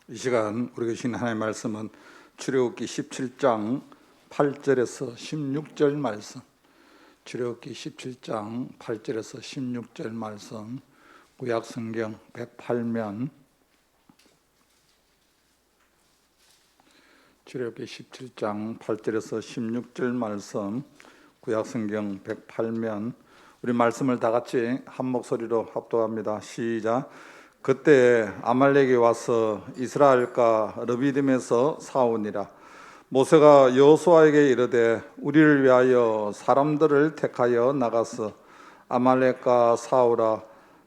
이 시간 우리 계신 하나님의 말씀은 출애굽기 17장 8절에서 16절 말씀, 출애굽기 17장 8절에서 16절 말씀, 구약성경 108면, 출애굽기 17장 8절에서 16절 말씀, 구약성경 108면. 우리 말씀을 다 같이 한 목소리로 합독합니다. 시작. 그때 아말렉이 와서 이스라엘과 르비딤에서 싸우니라. 모세가 여호수아에게 이르되 우리를 위하여 사람들을 택하여 나가서 아말렉과 싸우라.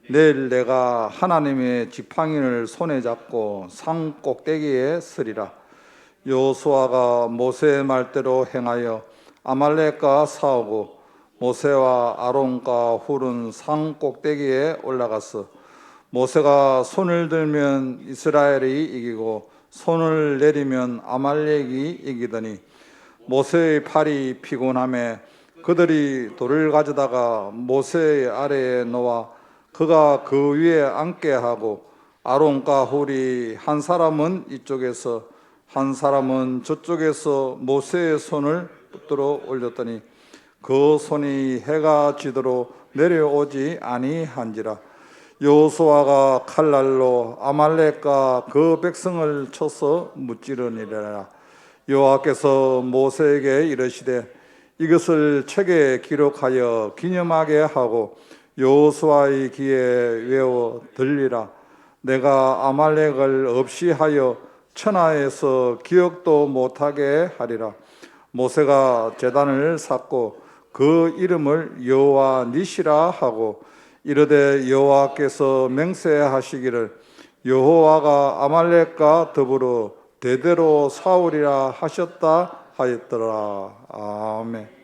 내일 내가 하나님의 지팡이를 손에 잡고 산 꼭대기에 서리라. 여호수아가 모세의 말대로 행하여 아말렉과 싸우고 모세와 아론과 훌은 산 꼭대기에 올라가서 모세가 손을 들면 이스라엘이 이기고 손을 내리면 아말렉이 이기더니 모세의 팔이 피곤하매 그들이 돌을 가져다가 모세의 아래에 놓아 그가 그 위에 앉게 하고 아론과 훌이 한 사람은 이쪽에서 한 사람은 저쪽에서 모세의 손을 붙들어 올렸더니 그 손이 해가 지도록 내려오지 아니한지라. 여호수아가 칼날로 아말렉과 그 백성을 쳐서 무찌르니라. 여호와께서 모세에게 이르시되 이것을 책에 기록하여 기념하게 하고 여호수아의 귀에 외워 들리라. 내가 아말렉을 없이 하여 천하에서 기억도 못하게 하리라. 모세가 제단을 쌓고 그 이름을 여호와 니시라 하고 이르되 여호와께서 맹세하시기를 여호와가 아말렉과 더불어 대대로 싸우리라 하셨다 하였더라. 아멘.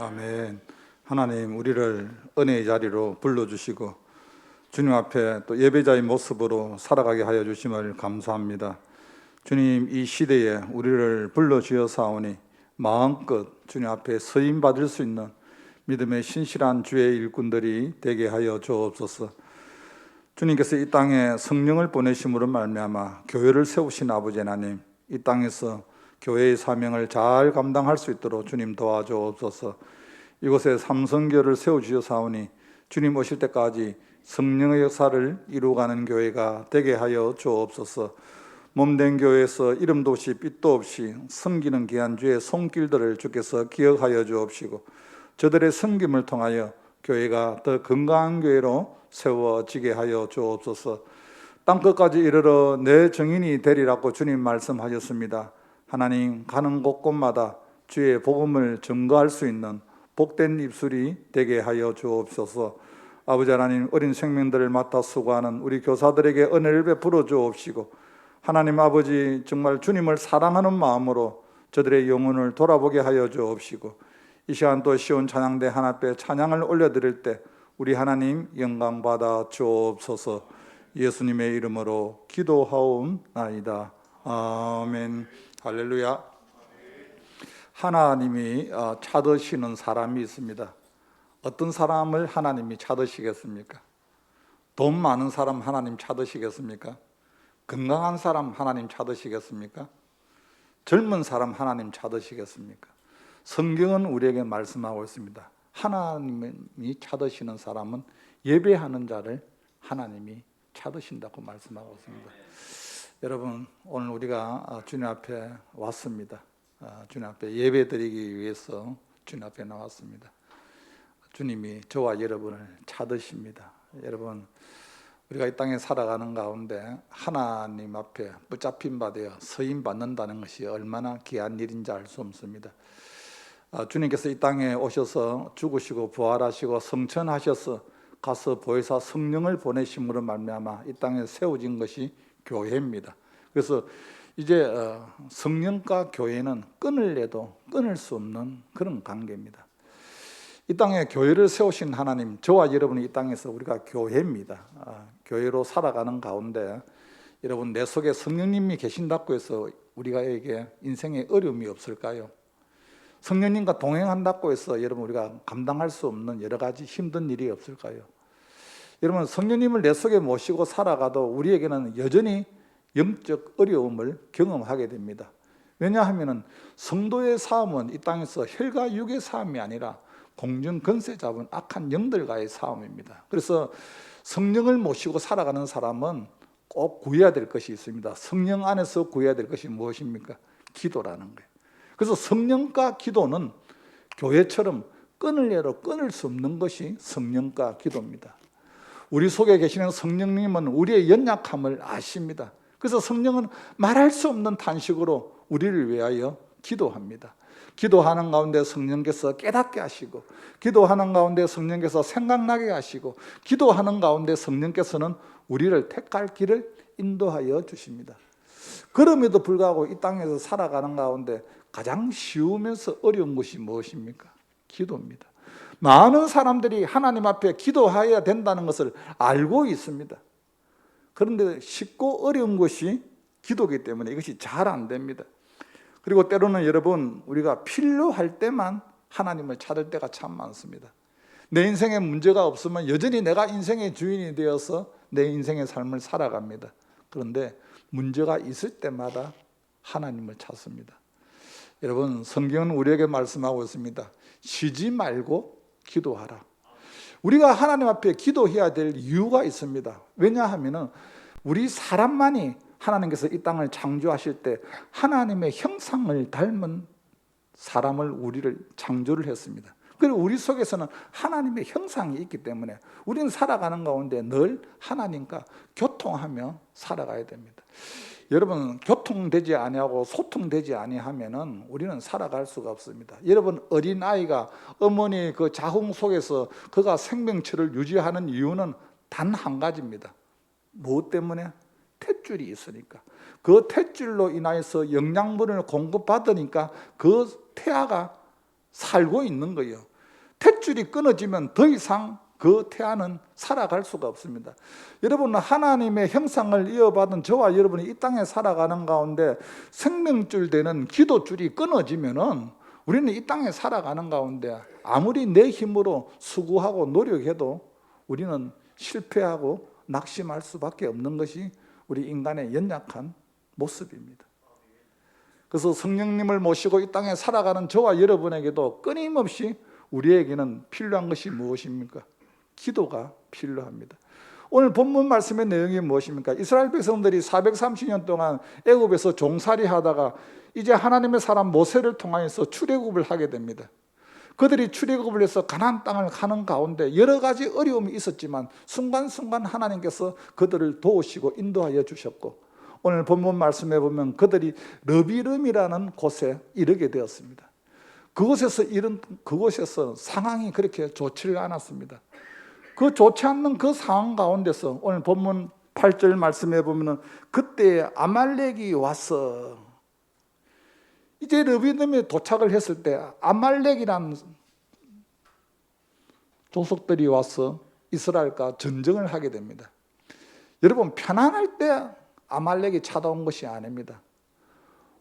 아멘. 하나님, 우리를 은혜의 자리로 불러주시고 주님 앞에 또 예배자의 모습으로 살아가게 하여 주심을 감사합니다. 주님, 이 시대에 우리를 불러주어사오니 마음껏 주님 앞에 서임 받을 수 있는 믿음의 신실한 주의 일꾼들이 되게 하여 주옵소서. 주님께서 이 땅에 성령을 보내심으로 말미암아 교회를 세우신 아버지 하나님, 이 땅에서 교회의 사명을 잘 감당할 수 있도록 주님 도와주옵소서. 이곳에 삼성교를 세워주셔사오니 주님 오실 때까지 성령의 역사를 이루어가는 교회가 되게 하여 주옵소서. 몸된 교회에서 이름도 없이 빛도 없이 섬기는 귀한 주의 손길들을 주께서 기억하여 주옵시고, 저들의 섬김을 통하여 교회가 더 건강한 교회로 세워지게 하여 주옵소서. 땅끝까지 이르러 내 증인이 되리라고 주님 말씀하셨습니다. 하나님, 가는 곳곳마다 주의 복음을 증거할 수 있는 복된 입술이 되게 하여 주옵소서. 아버지 하나님, 어린 생명들을 맡아 수고하는 우리 교사들에게 은혜를 베풀어 주옵시고, 하나님 아버지, 정말 주님을 사랑하는 마음으로 저들의 영혼을 돌아보게 하여 주옵시고, 이 시간 또 시온 찬양대 하나님께 찬양을 올려드릴 때 우리 하나님 영광 받아 주옵소서. 예수님의 이름으로 기도하옵나이다. 아멘. 할렐루야. 하나님이 찾으시는 사람이 있습니다. 어떤 사람을 하나님이 찾으시겠습니까? 돈 많은 사람 하나님 찾으시겠습니까? 건강한 사람 하나님 찾으시겠습니까? 젊은 사람 하나님 찾으시겠습니까? 성경은 우리에게 말씀하고 있습니다. 하나님이 찾으시는 사람은 예배하는 자를 하나님이 찾으신다고 말씀하고 있습니다. 여러분, 오늘 우리가 주님 앞에 왔습니다. 주님 앞에 예배드리기 위해서 주님 앞에 나왔습니다. 주님이 저와 여러분을 찾으십니다. 여러분, 우리가 이 땅에 살아가는 가운데 하나님 앞에 붙잡힌 바 되어 서임 받는다는 것이 얼마나 귀한 일인지 알 수 없습니다. 주님께서 이 땅에 오셔서 죽으시고 부활하시고 성천하셔서 가서 보혜사 성령을 보내심으로 말미암아 이 땅에 세워진 것이 교회입니다. 그래서 이제 성령과 교회는 끊을래도 끊을 수 없는 그런 관계입니다. 이 땅에 교회를 세우신 하나님, 저와 여러분이 이 땅에서 우리가 교회입니다. 교회로 살아가는 가운데 여러분, 내 속에 성령님이 계신다고 해서 우리가에게 인생에 어려움이 없을까요? 성령님과 동행한다고 해서 여러분, 우리가 감당할 수 없는 여러 가지 힘든 일이 없을까요? 여러분, 성령님을 내 속에 모시고 살아가도 우리에게는 여전히 영적 어려움을 경험하게 됩니다. 왜냐하면 성도의 싸움은 이 땅에서 혈과 육의 싸움이 아니라 공중 권세 잡은 악한 영들과의 싸움입니다. 그래서 성령을 모시고 살아가는 사람은 꼭 구해야 될 것이 있습니다. 성령 안에서 구해야 될 것이 무엇입니까? 기도라는 거예요. 그래서 성령과 기도는 교회처럼 끊을래도 끊을 수 없는 것이 성령과 기도입니다. 우리 속에 계시는 성령님은 우리의 연약함을 아십니다. 그래서 성령은 말할 수 없는 탄식으로 우리를 위하여 기도합니다. 기도하는 가운데 성령께서 깨닫게 하시고, 기도하는 가운데 성령께서 생각나게 하시고, 기도하는 가운데 성령께서는 우리를 택할 길을 인도하여 주십니다. 그럼에도 불구하고 이 땅에서 살아가는 가운데 가장 쉬우면서 어려운 것이 무엇입니까? 기도입니다. 많은 사람들이 하나님 앞에 기도해야 된다는 것을 알고 있습니다. 그런데 쉽고 어려운 것이 기도이기 때문에 이것이 잘 안 됩니다. 그리고 때로는 여러분, 우리가 필요할 때만 하나님을 찾을 때가 참 많습니다. 내 인생에 문제가 없으면 여전히 내가 인생의 주인이 되어서 내 인생의 삶을 살아갑니다. 그런데 문제가 있을 때마다 하나님을 찾습니다. 여러분, 성경은 우리에게 말씀하고 있습니다. 쉬지 말고 기도하라. 우리가 하나님 앞에 기도해야 될 이유가 있습니다. 왜냐하면 우리 사람만이 하나님께서 이 땅을 창조하실 때 하나님의 형상을 닮은 사람을, 우리를 창조를 했습니다. 그리고 우리 속에서는 하나님의 형상이 있기 때문에 우리는 살아가는 가운데 늘 하나님과 교통하며 살아가야 됩니다. 여러분, 교통되지 아니하고 소통되지 아니하면은 우리는 살아갈 수가 없습니다. 여러분, 어린아이가 어머니 그 자궁 속에서 그가 생명체를 유지하는 이유는 단 한 가지입니다. 무엇 때문에? 탯줄이 있으니까. 그 탯줄로 인하여서 영양분을 공급받으니까 그 태아가 살고 있는 거예요. 탯줄이 끊어지면 더 이상 그 태아는 살아갈 수가 없습니다. 여러분, 하나님의 형상을 이어받은 저와 여러분이 이 땅에 살아가는 가운데 생명줄 되는 기도줄이 끊어지면은 우리는 이 땅에 살아가는 가운데 아무리 내 힘으로 수고하고 노력해도 우리는 실패하고 낙심할 수밖에 없는 것이 우리 인간의 연약한 모습입니다. 그래서 성령님을 모시고 이 땅에 살아가는 저와 여러분에게도 끊임없이 우리에게는 필요한 것이 무엇입니까? 기도가 필요합니다. 오늘 본문 말씀의 내용이 무엇입니까? 이스라엘 백성들이 430년 동안 애굽에서 종살이 하다가 이제 하나님의 사람 모세를 통하여서 출애굽을 하게 됩니다. 그들이 출애굽을 해서 가나안 땅을 가는 가운데 여러 가지 어려움이 있었지만 순간순간 하나님께서 그들을 도우시고 인도하여 주셨고, 오늘 본문 말씀에 보면 그들이 르비름이라는 곳에 이르게 되었습니다. 그곳에서 상황이 그렇게 좋지를 않았습니다. 그 좋지 않는 그 상황 가운데서 오늘 본문 8절 말씀에 보면 그때 아말렉이 와서, 이제 르비딤에 도착을 했을 때 아말렉이란 조속들이 와서 이스라엘과 전쟁을 하게 됩니다. 여러분, 편안할 때 아말렉이 찾아온 것이 아닙니다.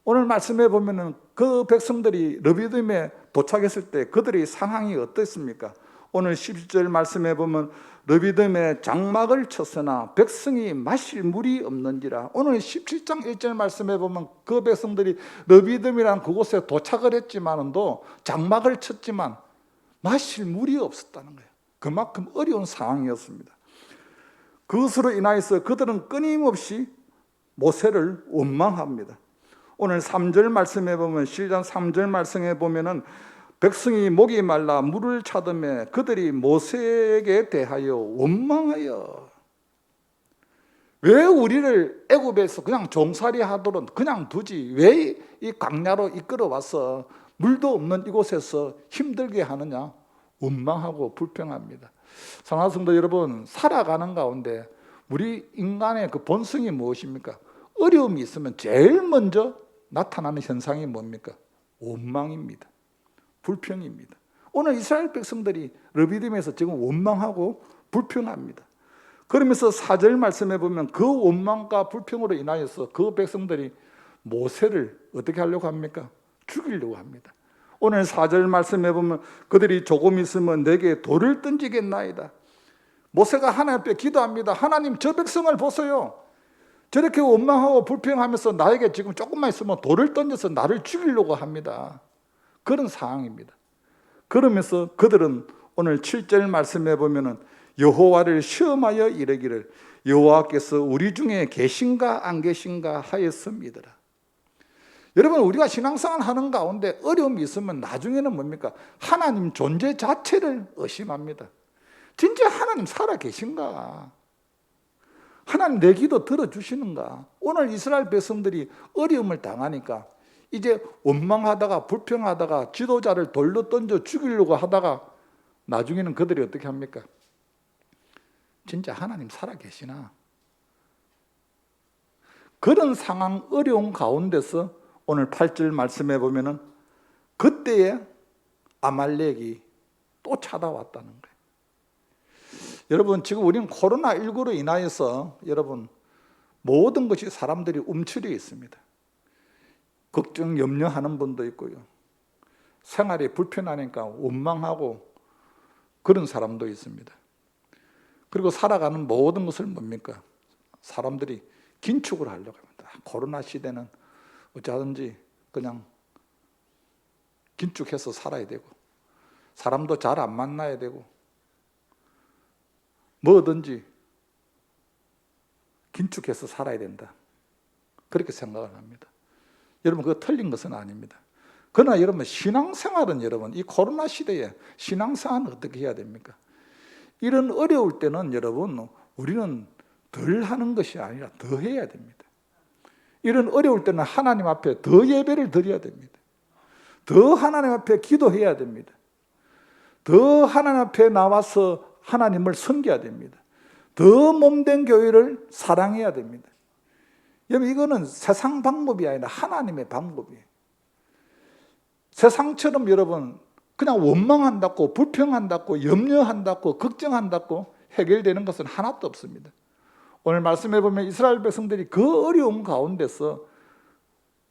오늘 말씀에 보면은 그 백성들이 르비딤에 도착했을 때 그들의 상황이 어땠습니까? 오늘 11절 말씀에 보면 르비딤에 장막을 쳤으나 백성이 마실 물이 없는지라. 오늘 17장 1절 말씀에 보면 그 백성들이 르비딤이라는 그곳에 도착을 했지만도 장막을 쳤지만 마실 물이 없었다는 거예요. 그만큼 어려운 상황이었습니다. 그것으로 인하여서 그들은 끊임없이 모세를 원망합니다. 오늘 3절 말씀에 보면, 실전 3절 말씀에 보면은 백성이 목이 말라 물을 찾으며 그들이 모세에게 대하여 원망하여, 왜 우리를 애굽에서 그냥 종살이 하도록 그냥 두지, 왜 이 광야로 이끌어 와서 물도 없는 이곳에서 힘들게 하느냐, 원망하고 불평합니다. 사랑하는 성도 여러분, 살아가는 가운데 우리 인간의 그 본성이 무엇입니까? 어려움이 있으면 제일 먼저 나타나는 현상이 뭡니까? 원망입니다. 불평입니다. 오늘 이스라엘 백성들이 르비딤에서 지금 원망하고 불평합니다. 그러면서 4절 말씀해 보면 그 원망과 불평으로 인하여서 그 백성들이 모세를 어떻게 하려고 합니까? 죽이려고 합니다. 오늘 4절 말씀해 보면 그들이 조금 있으면 내게 돌을 던지겠나이다. 모세가 하나님 앞에 기도합니다. 하나님, 저 백성을 보세요. 저렇게 원망하고 불평하면서 나에게 지금 조금만 있으면 돌을 던져서 나를 죽이려고 합니다. 그런 상황입니다. 그러면서 그들은 오늘 7절 말씀에 보면은 여호와를 시험하여 이르기를 여호와께서 우리 중에 계신가 안 계신가 하였습니다. 여러분, 우리가 신앙생활 하는 가운데 어려움이 있으면 나중에는 뭡니까? 하나님 존재 자체를 의심합니다. 진짜 하나님 살아 계신가? 하나님 내 기도 들어주시는가? 오늘 이스라엘 백성들이 어려움을 당하니까 이제 원망하다가 불평하다가 지도자를 돌로 던져 죽이려고 하다가 나중에는 그들이 어떻게 합니까? 진짜 하나님 살아 계시나? 그런 상황, 어려운 가운데서 오늘 8절 말씀해 보면은 그때에 아말렉이 또 찾아왔다는 거예요. 여러분, 지금 우리는 코로나19로 인하여서 여러분 모든 것이 사람들이 움츠려 있습니다. 걱정, 염려하는 분도 있고요. 생활이 불편하니까 원망하고 그런 사람도 있습니다. 그리고 살아가는 모든 것을 뭡니까? 사람들이 긴축을 하려고 합니다. 코로나 시대는 어쩌든지 그냥 긴축해서 살아야 되고 사람도 잘 안 만나야 되고 뭐든지 긴축해서 살아야 된다. 그렇게 생각을 합니다. 여러분, 그거 틀린 것은 아닙니다. 그러나 여러분, 신앙생활은 여러분, 이 코로나 시대에 신앙생활은 어떻게 해야 됩니까? 이런 어려울 때는 여러분, 우리는 덜 하는 것이 아니라 더 해야 됩니다. 이런 어려울 때는 하나님 앞에 더 예배를 드려야 됩니다. 더 하나님 앞에 기도해야 됩니다. 더 하나님 앞에 나와서 하나님을 섬겨야 됩니다. 더 몸된 교회를 사랑해야 됩니다. 여러분, 이거는 세상 방법이 아니라 하나님의 방법이에요. 세상처럼 여러분 그냥 원망한다고, 불평한다고, 염려한다고, 걱정한다고 해결되는 것은 하나도 없습니다. 오늘 말씀해 보면 이스라엘 백성들이 그 어려운 가운데서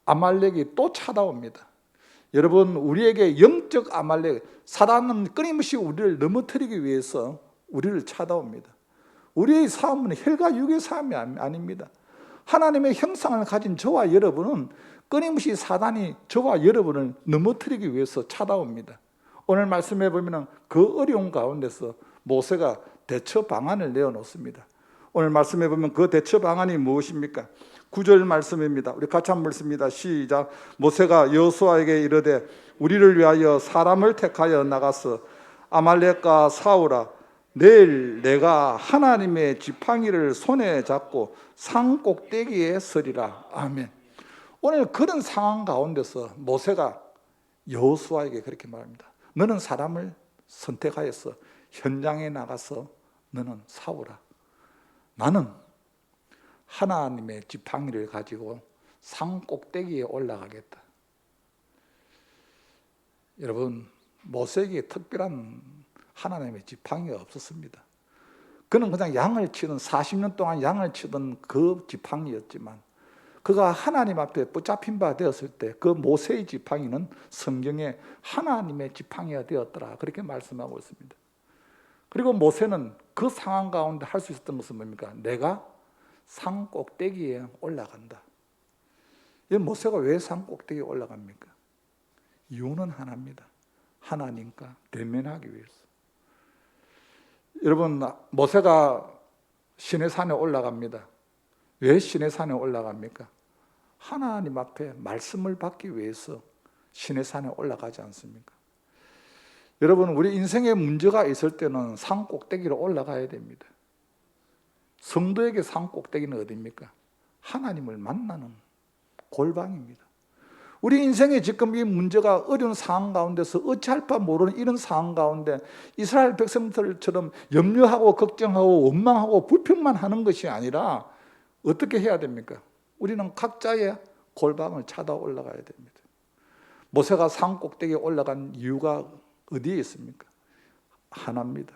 아말렉이 또 찾아옵니다. 여러분, 우리에게 영적 아말렉, 사단은 끊임없이 우리를 넘어뜨리기 위해서 우리를 찾아옵니다. 우리의 싸움은 혈과 육의 싸움이 아닙니다. 하나님의 형상을 가진 저와 여러분은 끊임없이 사단이 저와 여러분을 넘어뜨리기 위해서 찾아옵니다. 오늘 말씀해 보면 그 어려운 가운데서 모세가 대처 방안을 내어놓습니다. 오늘 말씀해 보면 그 대처 방안이 무엇입니까? 9절 말씀입니다. 우리 같이 한번 읽습니다. 시작. 모세가 여호수아에게 이르되 우리를 위하여 사람을 택하여 나가서 아말렉과 싸우라. 내일 내가 하나님의 지팡이를 손에 잡고 산 꼭대기에 서리라. 아멘. 오늘 그런 상황 가운데서 모세가 여호수아에게 그렇게 말합니다. 너는 사람을 선택하여서 현장에 나가서 너는 싸우라. 나는 하나님의 지팡이를 가지고 산 꼭대기에 올라가겠다. 여러분, 모세에게 특별한 하나님의 지팡이가 없었습니다. 그는 그냥 양을 치던 40년 동안 양을 치던 그 지팡이였지만 그가 하나님 앞에 붙잡힌 바 되었을 때 그 모세의 지팡이는 성경에 하나님의 지팡이가 되었더라. 그렇게 말씀하고 있습니다. 그리고 모세는 그 상황 가운데 할 수 있었던 것은 뭡니까? 내가 산 꼭대기에 올라간다. 이 모세가 왜 산 꼭대기에 올라갑니까? 이유는 하나입니다. 하나님과 대면하기 위해서. 여러분, 모세가 시내산에 올라갑니다. 왜 시내산에 올라갑니까? 하나님 앞에 말씀을 받기 위해서 시내산에 올라가지 않습니까? 여러분, 우리 인생에 문제가 있을 때는 산 꼭대기로 올라가야 됩니다. 성도에게 산 꼭대기는 어디입니까? 하나님을 만나는 골방입니다. 우리 인생에 지금 이 문제가 어려운 상황 가운데서 어찌할 바 모르는 이런 상황 가운데 이스라엘 백성들처럼 염려하고 걱정하고 원망하고 불평만 하는 것이 아니라 어떻게 해야 됩니까? 우리는 각자의 골방을 찾아 올라가야 됩니다. 모세가 산 꼭대기에 올라간 이유가 어디에 있습니까? 하나입니다.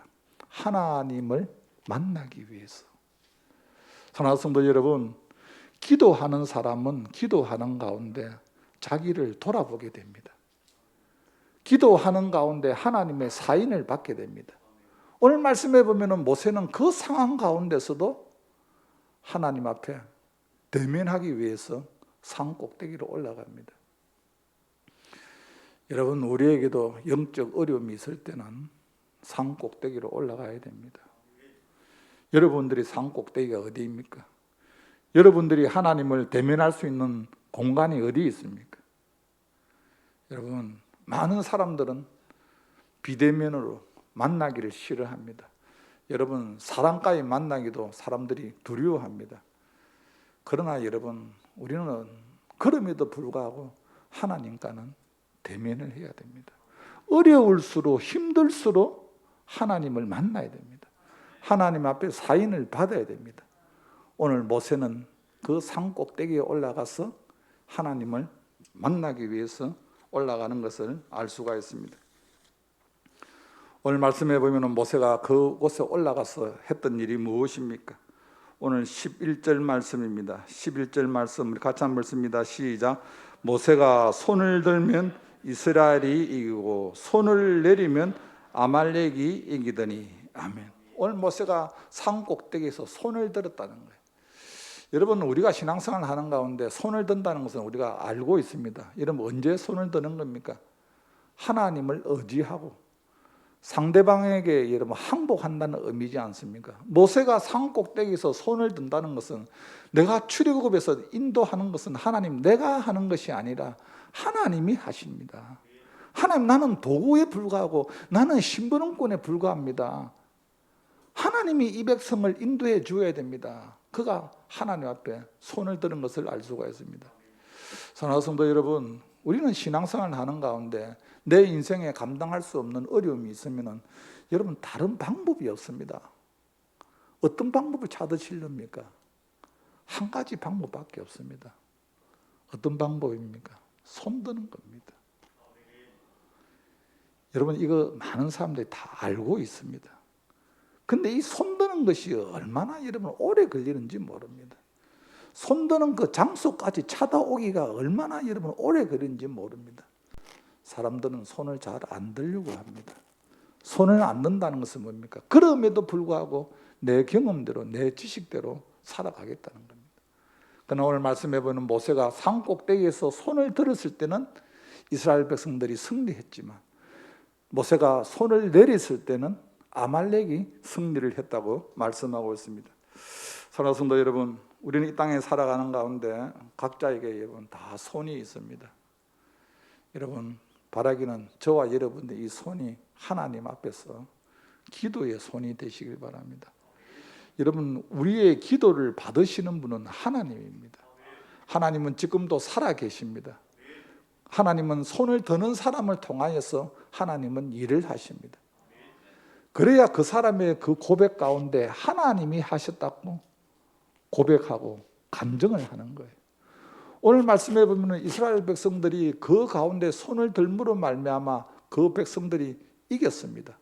하나님을 만나기 위해서. 사랑하는 성도 여러분, 기도하는 사람은 기도하는 가운데 자기를 돌아보게 됩니다. 기도하는 가운데 하나님의 사인을 받게 됩니다. 오늘 말씀해 보면 모세는 그 상황 가운데서도 하나님 앞에 대면하기 위해서 산 꼭대기로 올라갑니다. 여러분, 우리에게도 영적 어려움이 있을 때는 산 꼭대기로 올라가야 됩니다. 여러분들이 산 꼭대기가 어디입니까? 여러분들이 하나님을 대면할 수 있는 공간이 어디 있습니까? 여러분, 많은 사람들은 비대면으로 만나기를 싫어합니다. 여러분, 사람과의 만나기도 사람들이 두려워합니다. 그러나 여러분, 우리는 그럼에도 불구하고 하나님과는 대면을 해야 됩니다. 어려울수록 힘들수록 하나님을 만나야 됩니다. 하나님 앞에 사인을 받아야 됩니다. 오늘 모세는 그 산 꼭대기에 올라가서 하나님을 만나기 위해서 올라가는 것을 알 수가 있습니다. 오늘 말씀해 보면 모세가 그곳에 올라가서 했던 일이 무엇입니까? 오늘 11절 말씀입니다. 11절 말씀 우리 같이 한번 읽습니다. 시작. 모세가 손을 들면 이스라엘이 이기고 손을 내리면 아말렉이 이기더니. 아멘. 오늘 모세가 산 꼭대기에서 손을 들었다는 거예요. 여러분, 우리가 신앙생활을 하는 가운데 손을 든다는 것은 우리가 알고 있습니다. 여러분, 언제 손을 드는 겁니까? 하나님을 의지하고 상대방에게 여러분 항복한다는 의미지 않습니까? 모세가 산 꼭대기에서 손을 든다는 것은 내가 출애굽에서 인도하는 것은 하나님, 내가 하는 것이 아니라 하나님이 하십니다. 하나님, 나는 도구에 불과하고 나는 심부름꾼에 불과합니다. 하나님이 이 백성을 인도해 주어야 됩니다. 그가 하나님 앞에 손을 드는 것을 알 수가 있습니다. 사랑하는 성도 여러분, 우리는 신앙생활을 하는 가운데 내 인생에 감당할 수 없는 어려움이 있으면 여러분, 다른 방법이 없습니다. 어떤 방법을 찾으시렵니까? 한 가지 방법밖에 없습니다. 어떤 방법입니까? 손 드는 겁니다. 여러분 이거 많은 사람들이 다 알고 있습니다. 근데 이 손드는 것이 얼마나 여러분 오래 걸리는지 모릅니다. 손드는 그 장소까지 찾아오기가 얼마나 여러분 오래 걸리는지 모릅니다. 사람들은 손을 잘 안 들려고 합니다. 손을 안 든다는 것은 뭡니까? 그럼에도 불구하고 내 경험대로 내 지식대로 살아가겠다는 겁니다. 그러나 오늘 말씀해 보는 모세가 산 꼭대기에서 손을 들었을 때는 이스라엘 백성들이 승리했지만 모세가 손을 내렸을 때는 아말렉이 승리를 했다고 말씀하고 있습니다. 사랑하는 성도 여러분, 우리는 이 땅에 살아가는 가운데 각자에게 여러분 다 손이 있습니다. 여러분 바라기는 저와 여러분의 이 손이 하나님 앞에서 기도의 손이 되시길 바랍니다. 여러분 우리의 기도를 받으시는 분은 하나님입니다. 하나님은 지금도 살아 계십니다. 하나님은 손을 드는 사람을 통하여서 하나님은 일을 하십니다. 그래야 그 사람의 그 고백 가운데 하나님이 하셨다고 고백하고 간증을 하는 거예요. 오늘 말씀해 보면 이스라엘 백성들이 그 가운데 손을 들므로 말미암아 그 백성들이 이겼습니다.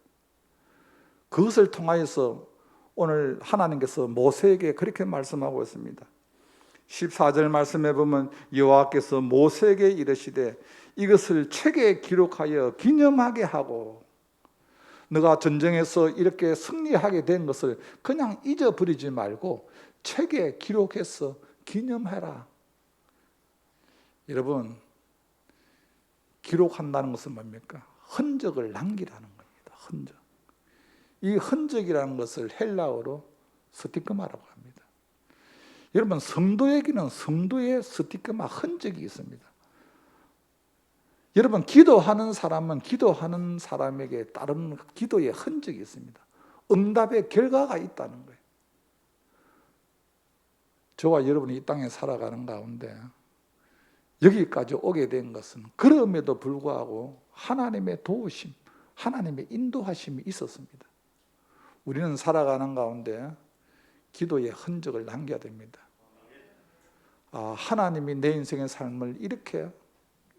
그것을 통하여서 오늘 하나님께서 모세에게 그렇게 말씀하고 있습니다. 14절 말씀해 보면 여호와께서 모세에게 이르시되 이것을 책에 기록하여 기념하게 하고 너가 전쟁에서 이렇게 승리하게 된 것을 그냥 잊어버리지 말고 책에 기록해서 기념해라. 여러분 기록한다는 것은 뭡니까? 흔적을 남기라는 겁니다. 흔적. 이 흔적이라는 것을 헬라어로 스티그마라고 합니다. 여러분 성도에게는 성도의 스티그마 흔적이 있습니다. 여러분 기도하는 사람은 기도하는 사람에게 따른 기도의 흔적이 있습니다. 응답의 결과가 있다는 거예요. 저와 여러분이 이 땅에 살아가는 가운데 여기까지 오게 된 것은 그럼에도 불구하고 하나님의 도우심, 하나님의 인도하심이 있었습니다. 우리는 살아가는 가운데 기도의 흔적을 남겨야 됩니다. 하나님이 내 인생의 삶을 이렇게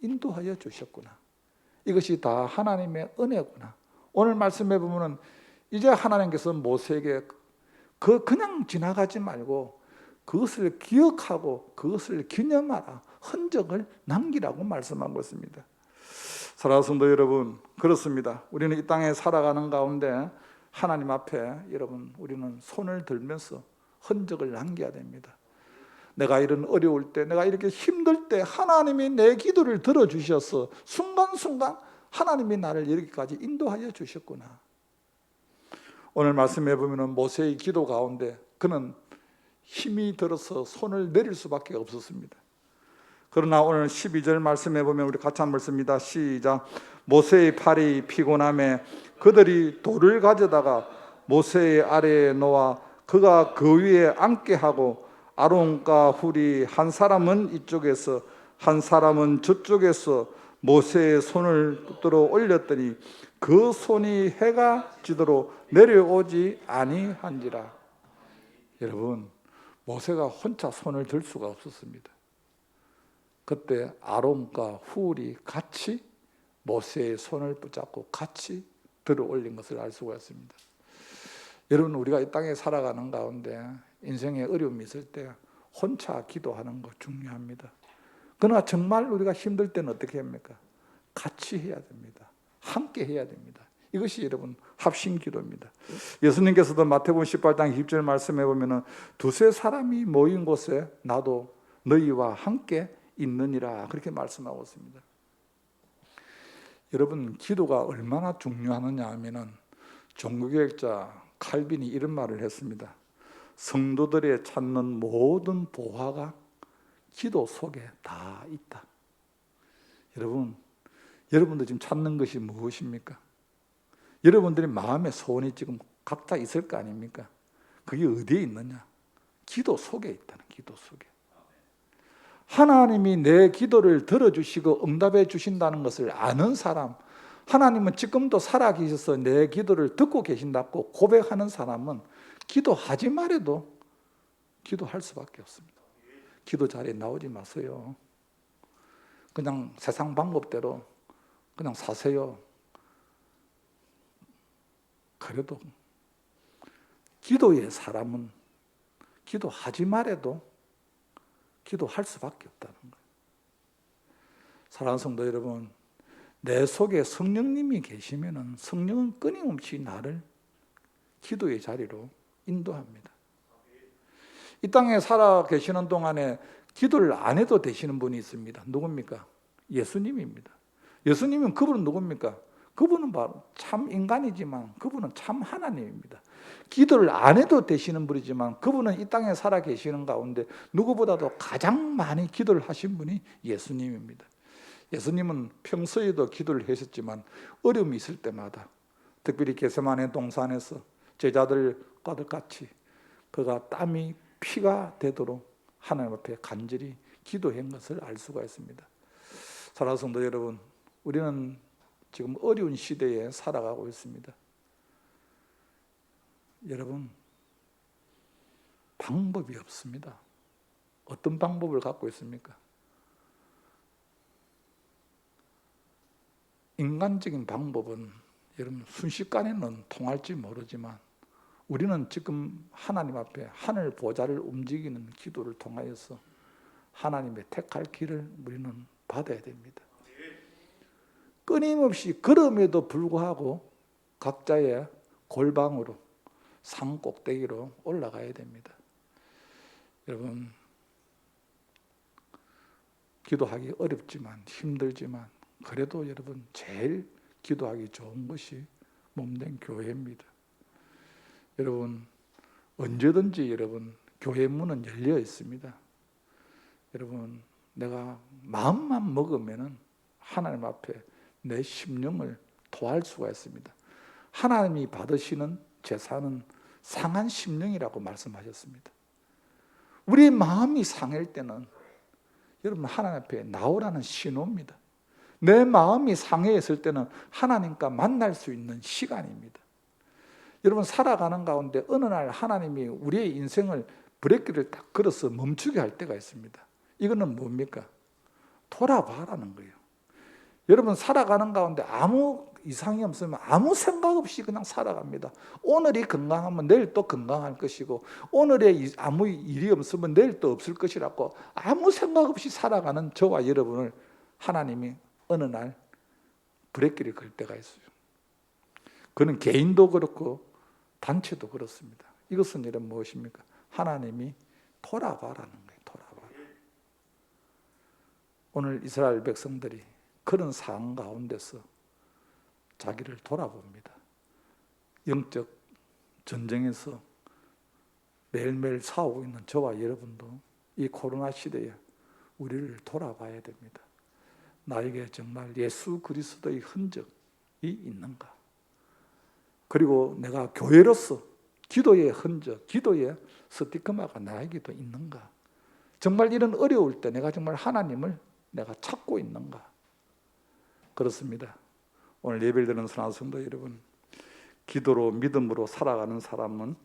인도하여 주셨구나. 이것이 다 하나님의 은혜구나. 오늘 말씀해 보면 이제 하나님께서 모세에게 그냥 지나가지 말고 그것을 기억하고 그것을 기념하라. 흔적을 남기라고 말씀하고 있습니다. 사랑하는 성도 여러분, 그렇습니다. 우리는 이 땅에 살아가는 가운데 하나님 앞에 여러분 우리는 손을 들면서 흔적을 남겨야 됩니다. 내가 이런 어려울 때, 내가 이렇게 힘들 때 하나님이 내 기도를 들어주셔서 순간순간 하나님이 나를 여기까지 인도하여 주셨구나. 오늘 말씀해 보면 모세의 기도 가운데 그는 힘이 들어서 손을 내릴 수밖에 없었습니다. 그러나 오늘 12절 말씀해 보면 우리 같이 한번 읽습니다. 시작. 모세의 팔이 피곤함에 그들이 돌을 가져다가 모세의 아래에 놓아 그가 그 위에 앉게 하고 아론과 훌이 한 사람은 이쪽에서 한 사람은 저쪽에서 모세의 손을 붙들어 올렸더니 그 손이 해가 지도록 내려오지 아니한지라. 여러분 모세가 혼자 손을 들 수가 없었습니다. 그때 아론과 훌이 같이 모세의 손을 붙잡고 같이 들어 올린 것을 알 수가 있습니다. 여러분 우리가 이 땅에 살아가는 가운데 인생에 어려움이 있을 때 혼자 기도하는 거 중요합니다. 그러나 정말 우리가 힘들 때는 어떻게 합니까? 같이 해야 됩니다. 함께 해야 됩니다. 이것이 여러분 합심 기도입니다. 예수님께서도 마태복음 18장 20절 말씀해 보면은 두세 사람이 모인 곳에 나도 너희와 함께 있느니라 그렇게 말씀하고 있습니다. 여러분 기도가 얼마나 중요하느냐 하면은 종교개혁자 칼빈이 이런 말을 했습니다. 성도들의 찾는 모든 보화가 기도 속에 다 있다. 여러분들 지금 찾는 것이 무엇입니까? 여러분들의 마음의 소원이 지금 각자 있을 거 아닙니까? 그게 어디에 있느냐? 기도 속에 있다는, 기도 속에. 하나님이 내 기도를 들어주시고 응답해 주신다는 것을 아는 사람, 하나님은 지금도 살아계셔서 내 기도를 듣고 계신다고 고백하는 사람은 기도하지 말아도 기도할 수밖에 없습니다. 기도 자리에 나오지 마세요. 그냥 세상 방법대로 그냥 사세요. 그래도 기도의 사람은 기도하지 말아도 기도할 수밖에 없다는 거예요. 사랑하는 성도 여러분, 내 속에 성령님이 계시면은 성령은 끊임없이 나를 기도의 자리로 인도합니다. 이 땅에 살아 계시는 동안에 기도를 안 해도 되시는 분이 있습니다. 누굽니까? 예수님입니다. 예수님은 그분은 누굽니까? 그분은 바로 참 인간이지만 그분은 참 하나님입니다. 기도를 안 해도 되시는 분이지만 그분은 이 땅에 살아 계시는 가운데 누구보다도 가장 많이 기도를 하신 분이 예수님입니다. 예수님은 평소에도 기도를 하셨지만 어려움이 있을 때마다, 특별히 겟세마네 동산에서 제자들과 같이 그가 땀이 피가 되도록 하나님 앞에 간절히 기도한 것을 알 수가 있습니다. 사랑하는 성도 여러분, 우리는 지금 어려운 시대에 살아가고 있습니다. 여러분, 방법이 없습니다. 어떤 방법을 갖고 있습니까? 인간적인 방법은 여러분 순식간에는 통할지 모르지만 우리는 지금 하나님 앞에 하늘 보좌를 움직이는 기도를 통하여서 하나님의 택할 길을 우리는 받아야 됩니다. 끊임없이 그럼에도 불구하고 각자의 골방으로 산 꼭대기로 올라가야 됩니다. 여러분, 기도하기 어렵지만 힘들지만 그래도 여러분 제일 기도하기 좋은 것이 몸된 교회입니다. 여러분, 언제든지 여러분 교회 문은 열려 있습니다. 여러분, 내가 마음만 먹으면은 하나님 앞에 내 심령을 토할 수가 있습니다. 하나님이 받으시는 제사는 상한 심령이라고 말씀하셨습니다. 우리의 마음이 상할 때는 여러분 하나님 앞에 나오라는 신호입니다. 내 마음이 상해 있을 때는 하나님과 만날 수 있는 시간입니다. 여러분, 살아가는 가운데 어느 날 하나님이 우리의 인생을 브레이크를 딱 걸어서 멈추게 할 때가 있습니다. 이거는 뭡니까? 돌아봐라는 거예요. 여러분, 살아가는 가운데 아무 이상이 없으면 아무 생각 없이 그냥 살아갑니다. 오늘이 건강하면 내일 또 건강할 것이고, 오늘에 아무 일이 없으면 내일 또 없을 것이라고 아무 생각 없이 살아가는 저와 여러분을 하나님이 어느 날 브레이크를 걸 때가 있어요. 그는 개인도 그렇고 단체도 그렇습니다. 이것은 이런 무엇입니까? 하나님이 돌아봐라는 거예요. 돌아봐. 오늘 이스라엘 백성들이 그런 상황 가운데서 자기를 돌아봅니다. 영적 전쟁에서 매일매일 싸우고 있는 저와 여러분도 이 코로나 시대에 우리를 돌아봐야 됩니다. 나에게 정말 예수 그리스도의 흔적이 있는가? 그리고 내가 교회로서 기도의 흔적, 기도의 스티커마가 나에게도 있는가? 정말 이런 어려울 때 내가 정말 하나님을 내가 찾고 있는가? 그렇습니다. 오늘 예배를 드리는 사랑하는 성도 여러분, 기도로 믿음으로 살아가는 사람은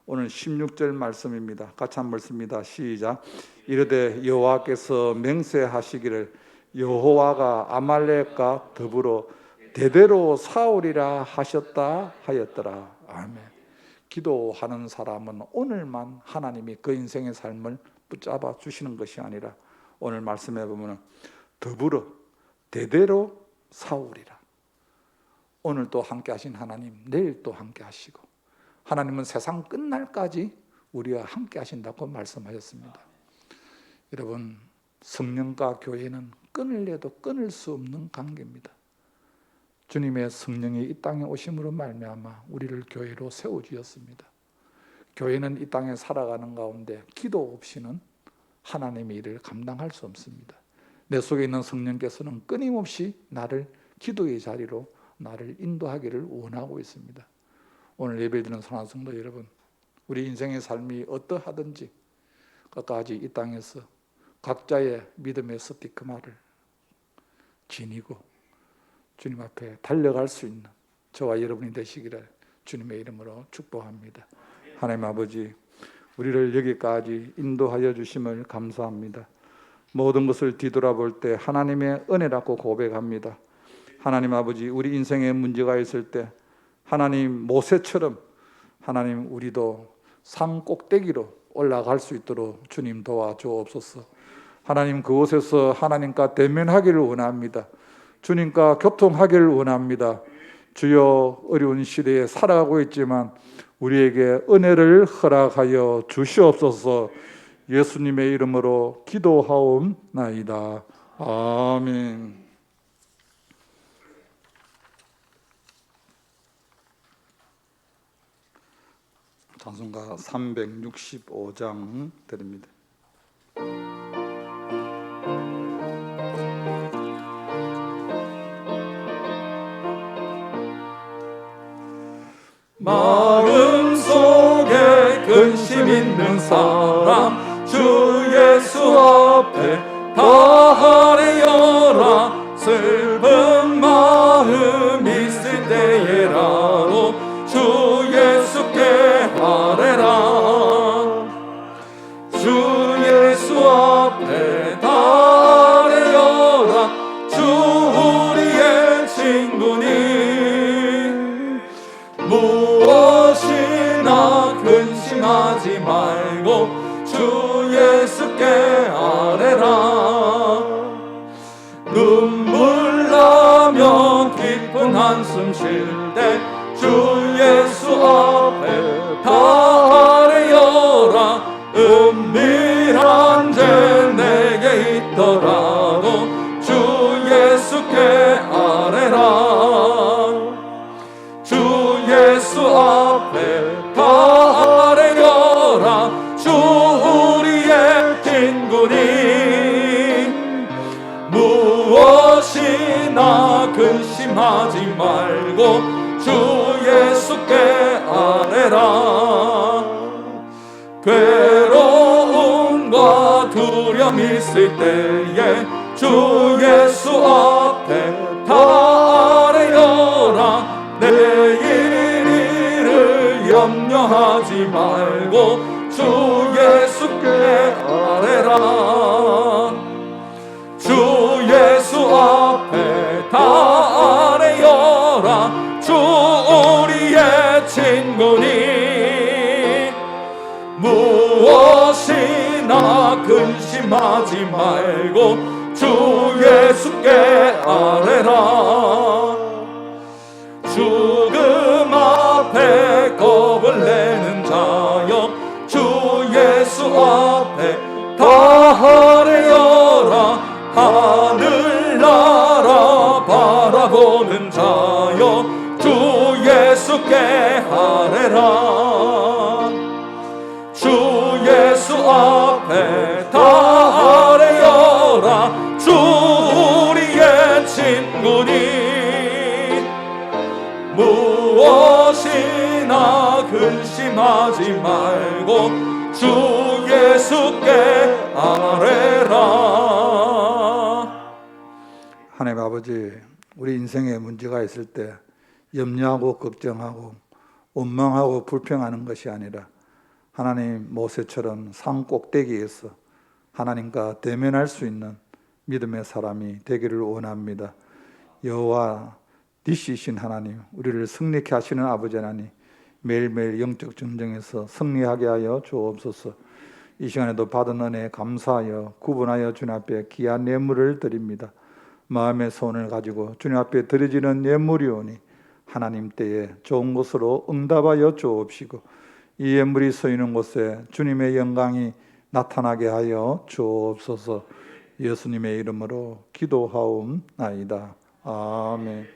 오늘 16절 말씀입니다. 같이 한번 읽습니다. 시작. 이르되 여호와께서 맹세하시기를 여호와가 아말렉과 더불어 대대로 싸우리라 하셨다 하였더라. 아멘. 기도하는 사람은 오늘만 하나님이 그 인생의 삶을 붙잡아 주시는 것이 아니라 오늘 말씀해 보면 더불어 대대로 싸우리라. 오늘 또 함께 하신 하나님, 내일 또 함께 하시고, 하나님은 세상 끝날까지 우리와 함께 하신다고 말씀하셨습니다. 여러분, 성령과 교회는 끊을래도 끊을 수 없는 관계입니다. 주님의 성령이 이 땅에 오심으로 말미암아 우리를 교회로 세워주셨습니다. 교회는 이 땅에 살아가는 가운데 기도 없이는 하나님의 일을 감당할 수 없습니다. 내 속에 있는 성령께서는 끊임없이 나를 기도의 자리로 나를 인도하기를 원하고 있습니다. 오늘 예배드리는 사랑하는 성도 여러분, 우리 인생의 삶이 어떠하든지 끝까지 이 땅에서 각자의 믿음의 스티커마를 지니고 주님 앞에 달려갈 수 있는 저와 여러분이 되시기를 주님의 이름으로 축복합니다. 하나님 아버지, 우리를 여기까지 인도하여 주심을 감사합니다. 모든 것을 뒤돌아볼 때 하나님의 은혜라고 고백합니다. 하나님 아버지, 우리 인생에 문제가 있을 때 하나님 모세처럼 하나님 우리도 산 꼭대기로 올라갈 수 있도록 주님 도와주옵소서. 하나님 그곳에서 하나님과 대면하기를 원합니다. 주님과 교통하기를 원합니다. 주여 어려운 시대에 살아가고 있지만 우리에게 은혜를 허락하여 주시옵소서. 예수님의 이름으로 기도하옵나이다. 아멘. 찬송가 365장 드립니다. 마음속에 근심 있는 사람 주 예수 앞에 다하려라. 슬픈 마음 있을 때에라도 주 예수께 아뢰라. 주 예수 앞에 다하려라. 주 우리의 친구니 무엇이나 근심하지 말고 주 예수께 아뢰라. 눈물 나며 깊은 한숨 쉴 때 주 예수 앞에 다하려라. 은밀한 죄 내게 있더라도 주 예수께 아뢰라. 주 예수 앞에 다하려라. 주 우리의 친구니 무엇이나 근심하지 말고 주 예수께 아뢰라. 괴로움과 두려움 있을 때에 주 예수 앞에 다하려라. 내일 일을 염려하지 말고 주 예수께 아뢰라. 주 예수 앞에 다하려라. 주 우리의 친구니 무엇이나 근심하지 말고 주 예수께 아뢰라. 죽음 앞에 겁을 내는 자여 주 예수 앞에 다하려라. 하늘나라 바라보는 자여 주 예수께 아뢰라. 주 예수 앞에 다하려라. 주 우리의 친구니 무엇이나 근심하지 말고 주 예수께 아뢰라. 하나님 아버지, 우리 인생에 문제가 있을 때 염려하고 걱정하고 원망하고 불평하는 것이 아니라 하나님 모세처럼 산 꼭대기에서 하나님과 대면할 수 있는 믿음의 사람이 되기를 원합니다. 여호와 니시신 하나님, 우리를 승리케 하시는 아버지 하나님, 매일매일 영적 전쟁에서 승리하게 하여 주옵소서. 이 시간에도 받은 은혜에 감사하여 구분하여 주님 앞에 귀한 예물을 드립니다. 마음의 소원을 가지고 주님 앞에 드려지는 예물이오니 하나님 때에 좋은 것으로 응답하여 주옵시고 이 예물이 서있는 곳에 주님의 영광이 나타나게 하여 주옵소서. 예수님의 이름으로 기도하옵나이다. 아멘.